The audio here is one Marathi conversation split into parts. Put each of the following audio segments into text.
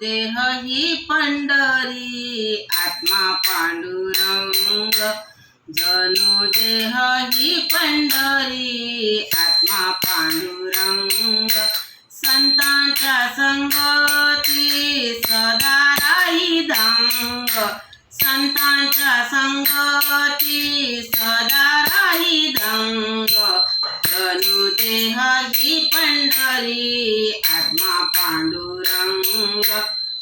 देह ही पंढरी आत्मा पांडुरंग जणू देह ही पंढरी आत्मा पांडुरंग संतांच्या संगती सदा राही दंग संतांच्या संगती सदा राही दंग जणू देह ही पंढरी आत्मा पांडुरंग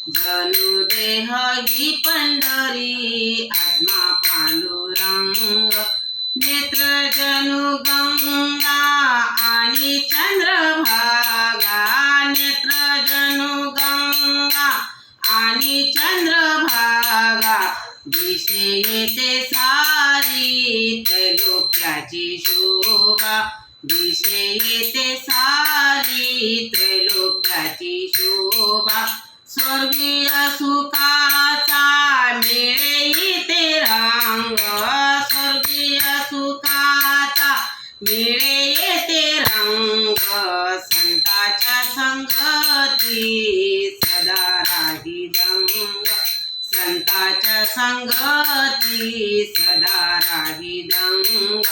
जणू देह ही पंढरी आत्मा पांडुरंग नेत्र जणू गंगा आणि चंद्रभागा नेत्र जणू गंगा आणि चंद्रभागा दिसे येते सारी त्रैलोक्याची शोभा दिसे येते सारी त्रैलोक्याची शोभा स्वर्गीय सुखाचा मिळे इथे रंग स्वर्गीय सुखाचा मिळे येते रंग संतांच्या संगती सदा राही दंग संतांच्या संगती सदा राही दंग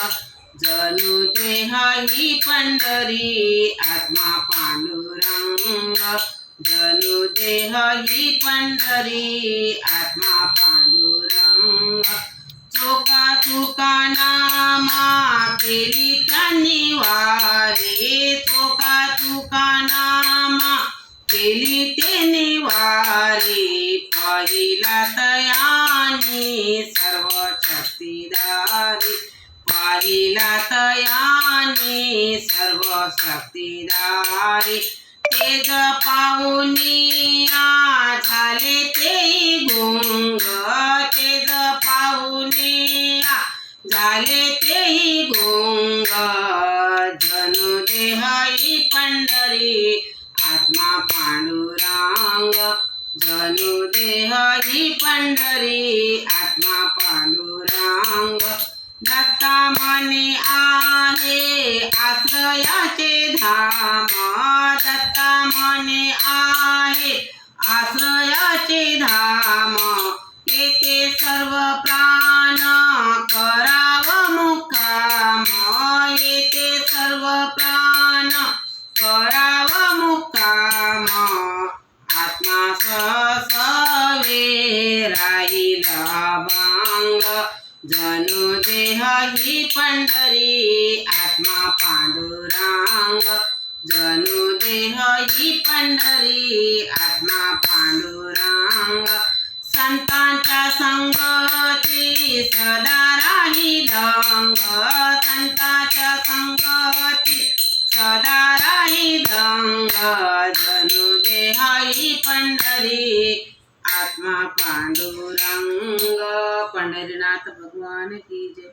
जणू देह ही पंढरी आत्मा पांडुरंग जणू देह ही पंढरी आत्मा पांडुरंग चोखा तुका नामा केली त्यांनी वारी चोखा तुका नामा केली त्यांनी वारी पाहिला तयानी सर्व शक्तिधारी पाहिला तयानी सर्व शक्तिधारी तेज पाहुनिया झाले ते गुंग तेज पाहुनिया झाले ते गुंग जणू देह ही पंढरी आत्मा पांडुरंग जणू देह ही पंढरी आत्मा पांडुरंग दत्ता म्हणे आहे आश्रयाचे धाम दत्ता म्हणे आहे आश्रयाचे धाम येथे सर्व प्राण कराव मुक्काम येथे सर्व प्राण कराव मुक्काम आत्मा सवे राहील अभंग जणू देह ही पंढरी आत्मा पांडुरंग जणू देह ही पंढरी आत्मा पांडुरंग संतांच्या संगती सदा राही दंग संतांच्या संगती सदा राही दंग जणू देह ही पंढरी आत्मा पांडुरंग। पंढरीनाथ भगवान की जय।